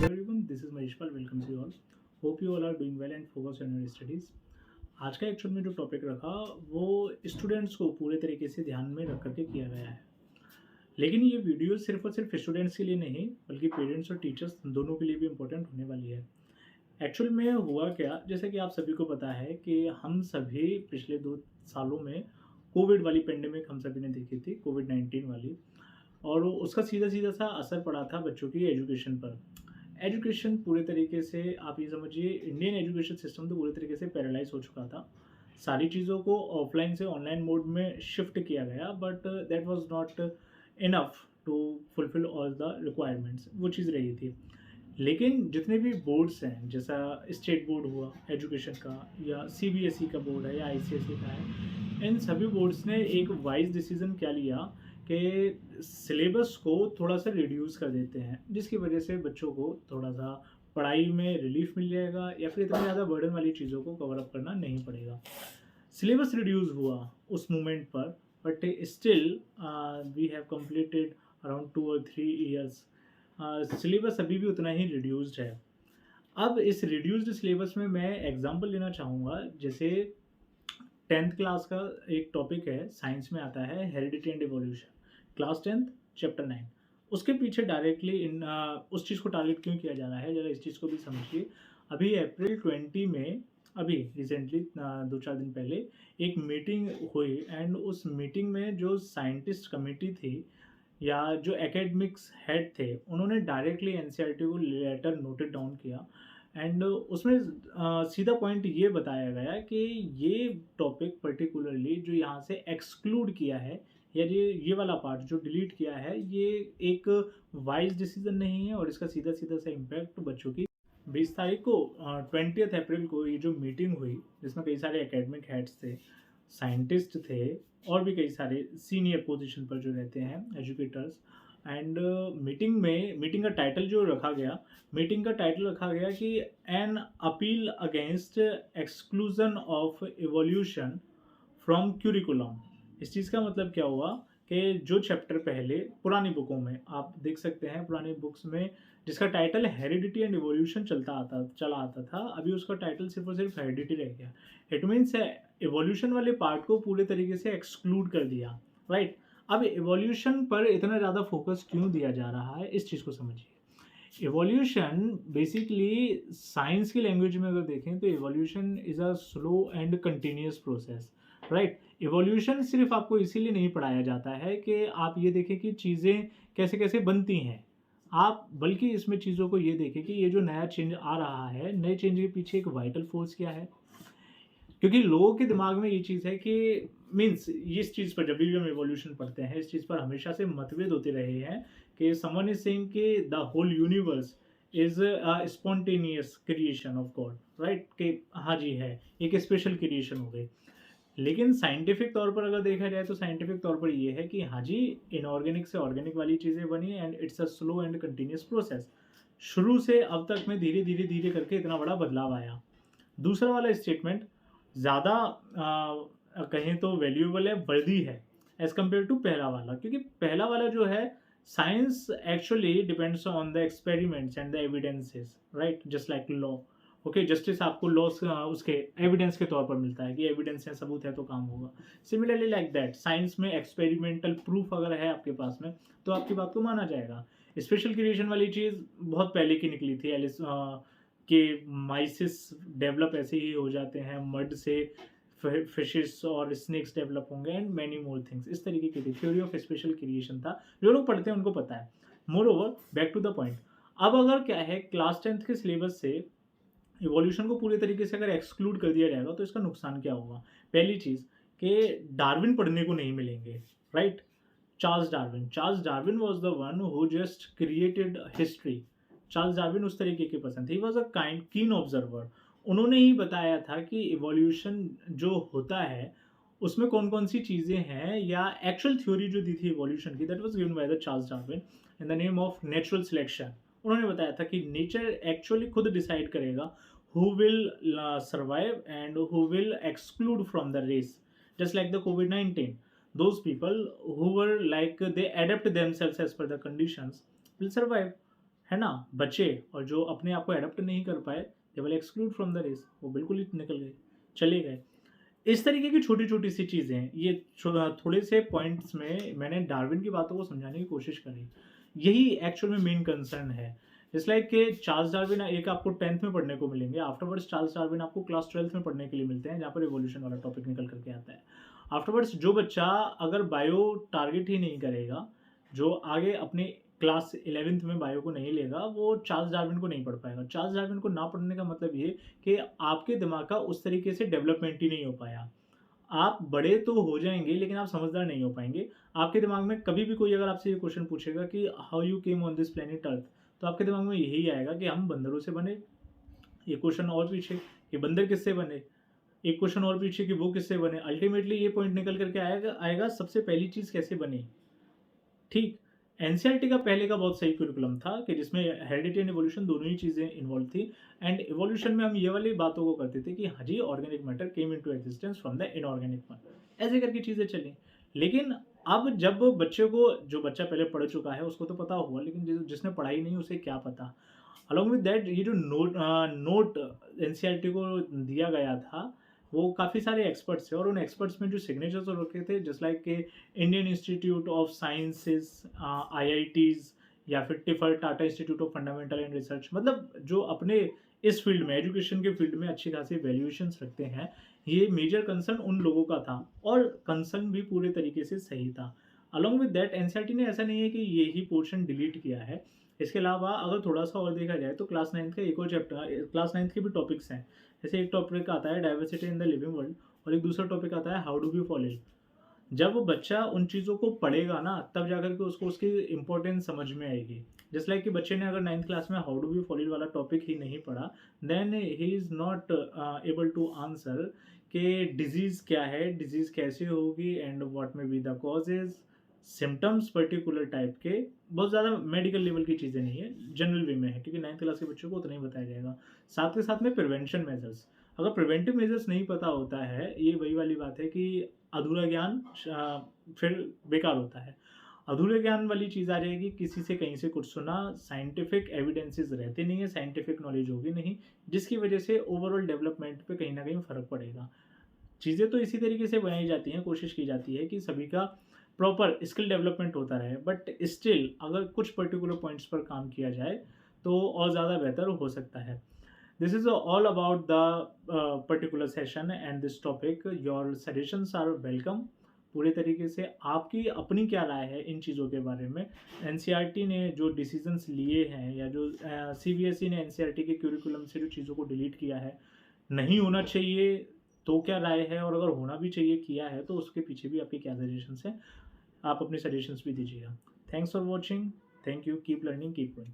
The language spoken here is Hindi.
Hello everyone, this is Maheshpal. Welcomes you all. Hope you all are doing well and focus on your studies. आज का एक्चुअल में जो टॉपिक रखा वो स्टूडेंट्स को पूरे तरीके से ध्यान में रख करके किया गया है। लेकिन ये वीडियो सिर्फ और सिर्फ स्टूडेंट्स के लिए नहीं बल्कि पेरेंट्स और टीचर्स दोनों के लिए भी इम्पोर्टेंट होने वाली है। एक्चुअल में हुआ क्या, जैसे कि आप सभी को पता है कि हम सभी पिछले 2 सालों में कोविड वाली पेंडेमिक हम सभी ने देखी थी, कोविड-19 वाली। और उसका सीधा सीधा सा असर पड़ा था बच्चों की एजुकेशन पर। एजुकेशन पूरे तरीके से आप ये समझिए, इंडियन एजुकेशन सिस्टम तो पूरे तरीके से पैरालाइज हो चुका था। सारी चीज़ों को ऑफलाइन से ऑनलाइन मोड में शिफ्ट किया गया, but that was not enough to fulfil all the requirements. वो चीज़ रही थी। लेकिन जितने भी बोर्ड्स हैं, जैसा स्टेट बोर्ड हुआ एजुकेशन का, या सीबीएसई का बोर्ड है, या आईसीएसई का है, इन सभी बोर्ड्स ने एक वाइज डिसीजन क्या लिया कि सिलेबस को थोड़ा सा रिड्यूस कर देते हैं, जिसकी वजह से बच्चों को थोड़ा सा पढ़ाई में रिलीफ मिल जाएगा, या फिर इतनी ज़्यादा बर्डन वाली चीज़ों को कवर अप करना नहीं पड़ेगा। सिलेबस रिड्यूस हुआ उस मोमेंट पर, but still we have completed around 2 और 3 ईयर्स। सिलेबस अभी भी उतना ही रिड्यूस्ड है। अब इस रिड्यूस्ड सिलेबस में मैं एग्जांपल लेना चाहूँगा। जैसे 10th क्लास का एक टॉपिक है, साइंस में आता है heredity and evolution, class 10th chapter 9। उसके पीछे डायरेक्टली उस चीज़ को टारगेट क्यों किया जा रहा है, ज़रा इस चीज़ को भी समझिए। अभी अप्रैल 20 में, अभी रिसेंटली 2-4 दिन पहले एक मीटिंग हुई, एंड उस मीटिंग में जो साइंटिस्ट कमेटी थी या जो एकेडमिक्स हेड थे, उन्होंने डायरेक्टली एनसीईआरटी को लेटर नोटेड डाउन किया। एंड उसमें सीधा पॉइंट ये बताया गया कि ये टॉपिक पर्टिकुलरली जो यहाँ से एक्सक्लूड किया है, या ये वाला पार्ट जो डिलीट किया है, ये एक वाइज डिसीजन नहीं है, और इसका सीधा सीधा सा इम्पैक्ट बच्चों की 20 तारीख को 20th अप्रैल को ये जो मीटिंग हुई, जिसमें कई सारे एकेडमिक हेड्स थे, साइंटिस्ट थे, और भी कई सारे सीनियर पोजीशन पर जो रहते हैं एजुकेटर्स। एंड मीटिंग का टाइटल जो रखा गया, मीटिंग का टाइटल रखा गया कि an appeal against exclusion of evolution from curriculum. इस चीज़ का मतलब क्या हुआ कि जो चैप्टर पहले पुरानी बुकों में आप देख सकते हैं, पुरानी बुक्स में जिसका टाइटल हेरिडिटी एंड इवोल्यूशन चला आता था, अभी उसका टाइटल सिर्फ और सिर्फ हेरिडिटी रह गया। इट मीन्स इवोल्यूशन वाले पार्ट को पूरे तरीके से एक्सक्लूड कर दिया, राइट। अब इवोल्यूशन पर इतना ज़्यादा फोकस क्यों दिया जा रहा है, इस चीज़ को समझिए। इवोल्यूशन बेसिकली साइंस की लैंग्वेज में अगर देखें तो evolution is a slow and continuous process, right. Evolution सिर्फ आपको इसीलिए नहीं पढ़ाया जाता है कि आप ये देखें कि चीज़ें कैसे कैसे बनती हैं, आप बल्कि इसमें चीज़ों को ये देखें कि ये जो नया चेंज आ रहा है, नए चेंज के पीछे एक वाइटल फोर्स क्या है। क्योंकि लोगों के दिमाग में ये चीज़ है कि मीन्स इस चीज़ पर जब भी हम इवोल्यूशन पढ़ते हैं, इस चीज़ पर हमेशा से मतभेद होते रहे हैं कि समवन इज सेइंग कि the whole universe is a spontaneous creation of God, right, कि हाँ जी है, एक स्पेशल क्रिएशन हो गई। लेकिन साइंटिफिक तौर पर अगर देखा जाए तो साइंटिफिक तौर पर ये है कि हाँ जी, इनऑर्गेनिक से ऑर्गेनिक वाली चीज़ें बनी, and it's a slow and continuous process. शुरू से अब तक में धीरे धीरे धीरे करके इतना बड़ा बदलाव आया। दूसरा वाला स्टेटमेंट ज़्यादा कहें तो वैल्यूएबल है, वर्दी है, एज़ कम्पेयर टू पहला वाला। क्योंकि पहला वाला जो है, science actually depends on the experiments and the evidences, right, just like law. Okay, justice आपको लॉ उसके एविडेंस के तौर पर मिलता है कि एविडेंस है, सबूत है तो काम होगा। सिमिलरली लाइक दैट, साइंस में एक्सपेरिमेंटल प्रूफ अगर है आपके पास में तो आपकी बात को माना जाएगा। स्पेशल क्रिएशन वाली चीज़ बहुत पहले की निकली थी, एलिस कि माइसिस डेवलप ऐसे ही हो जाते हैं, मड से फिशेस और स्नेक्स डेवलप होंगे, एंड मैनी मोर थिंग्स। इस तरीके की थी, थ्योरी ऑफ स्पेशल क्रिएशन था, जो लोग पढ़ते हैं उनको पता है। Moreover, back to the point. अब अगर क्या है, क्लास 10th के सिलेबस से इवोल्यूशन को पूरे तरीके से अगर एक्सक्लूड कर दिया जाएगा तो इसका नुकसान क्या होगा। पहली चीज़ कि डार्विन पढ़ने को नहीं मिलेंगे, right. Charles Darwin was the one who just created history. Charles Darwin उस तरीके के पर्सन थे, ही वॉज अ काइंड कीन ऑब्जर्वर। उन्होंने ही बताया था कि इवोल्यूशन जो होता है उसमें कौन कौन सी चीज़ें हैं, या एक्चुअल थ्योरी जो दी थी इवोल्यूशन की, that was given by the Charles Darwin in the name of natural selection. उन्होंने बताया था कि नेचर एक्चुअली खुद डिसाइड करेगा who will survive and who will exclude from the race, just like the covid-19. Those people who were like they adapt themselves as per the conditions will survive. है ना, बचे और जो अपने आप को एडप्ट नहीं कर पाए, they will exclude from the race, वो बिल्कुल ही निकल गए, चले गए। इस तरीके की छोटी-छोटी सी चीज़ें हैं, ये थोड़े से पॉइंट्स में मैंने डार्विन की बातों को समझाने की कोशिश करी। यही एक्चुअल में मेन कंसर्न है। इट्स लाइक कि चार्ल्स डार्विन एक आपको 10th में पढ़ने को मिलेंगे, आफ्टरवर्ड्स चार्ल्स डार्विन आपको क्लास 12th में पढ़ने के लिए मिलते हैं, जहाँ पर इवोल्यूशन वाला टॉपिक निकल कर के आता है। आफ्टरवर्ड्स जो बच्चा अगर बायो टारगेट ही नहीं करेगा, जो आगे अपने क्लास 11th में बायो को नहीं लेगा, वो चार्ल्स डार्विन को नहीं पढ़ पाएगा। चार्ल्स डार्विन को ना पढ़ने का मतलब ये कि आपके दिमाग का उस तरीके से डेवलपमेंट ही नहीं हो पाया। आप बड़े तो हो जाएँगे, लेकिन आप समझदार नहीं हो पाएँगे। आपके दिमाग में कभी भी कोई अगर आपसे ये क्वेश्चन पूछेगा कि how you came on this planet earth, तो आपके दिमाग में यही आएगा कि हम बंदरों से बने। एक क्वेश्चन और पीछे कि बंदर किससे बने? एक क्वेश्चन और पीछे कि वो किससे बने? अल्टीमेटली ये पॉइंट निकल कर के आएगा आएगा सबसे पहली चीज़ कैसे बनी? ठीक। एनसीईआरटी का पहले का बहुत सही करिकुलम था कि जिसमें हेरिडिटी एंड इवोल्यूशन दोनों ही चीज़ें इन्वॉल्व थी। एंड इवोल्यूशन में हम ये वाली बातों को करते थे कि हाँ जी, organic matter came into existence from the inorganic one, ऐसे करके चीज़ें चली। लेकिन अब जब बच्चे को, जो बच्चा पहले पढ़ चुका है उसको तो पता हुआ, लेकिन जिसने पढ़ाई नहीं उसे क्या पता। अलॉन्ग विद दैट ये जो नोट एनसीईआरटी को दिया गया था, वो काफ़ी सारे एक्सपर्ट्स थे और उन एक्सपर्ट्स में जो सिग्नेचर्स रखे थे, जस्ट लाइक के Indian institute of sciences, IITs, या फिर tipper, Tata institute of fundamental and research, मतलब जो अपने इस फील्ड में, एजुकेशन के फील्ड में अच्छी खासी वैल्यूएशंस रखते हैं, ये मेजर कंसर्न उन लोगों का था और कंसर्न भी पूरे तरीके से सही था। अलॉन्ग विद दैट एनसीईआरटी ने ऐसा नहीं है कि ये ही पोर्शन डिलीट किया है। इसके अलावा अगर थोड़ा सा और देखा जाए तो क्लास 9th का एक और चैप्टर, क्लास 9th के भी टॉपिक्स हैं। जैसे एक टॉपिक आता है diversity in the living world और एक दूसरा टॉपिक आता है how do we fall in. जब वो बच्चा उन चीज़ों को पढ़ेगा ना, तब जाकर के उसको उसकी इम्पोर्टेंस समझ में आएगी। जस्ट लाइक कि बच्चे ने अगर 9th क्लास में how do we fall in वाला टॉपिक ही नहीं पढ़ा, then he is not able to answer कि डिजीज़ क्या है, डिजीज़ कैसे होगी and what may be the causes, symptoms particular type के। बहुत ज़्यादा मेडिकल लेवल की चीज़ें नहीं है, जनरल वे में है, क्योंकि 9th क्लास के बच्चों को उतना ही बताया जाएगा। साथ के साथ में प्रिवेंशन मेजर्स, अगर प्रिवेंटिव मेजर्स नहीं पता होता है, ये वही वाली बात है कि अधूरा ज्ञान फिर बेकार होता है। अधूरे ज्ञान वाली चीज़ आ जाएगी, किसी से कहीं से कुछ सुना, साइंटिफिक एविडेंसेस रहते नहीं है, साइंटिफिक नॉलेज होगी नहीं, जिसकी वजह से ओवरऑल डेवलपमेंट पे कहीं ना कहीं फ़र्क पड़ेगा। चीज़ें तो इसी तरीके से बनाई जाती हैं, कोशिश की जाती है कि सभी का प्रॉपर स्किल डेवलपमेंट होता रहे, बट स्टिल अगर कुछ पर्टिकुलर पॉइंट्स पर काम किया जाए तो और ज़्यादा बेहतर हो सकता है। This is all about the particular session and this topic. Your suggestions are welcome. पूरे तरीके से आपकी अपनी क्या राय है इन चीज़ों के बारे में? एनसीईआरटी ने जो डिसीजंस लिए हैं, या जो सीबीएसई ने एनसीईआरटी के क्यूरिकुलम से जो चीज़ों को डिलीट किया है, नहीं होना चाहिए तो क्या राय है, और अगर होना भी चाहिए किया है तो उसके पीछे भी आपके क्या सजेशंस हैं? आप अपने सजेशंस भी दीजिएगा। Thanks for watching. Thank you. Keep learning, keep growing.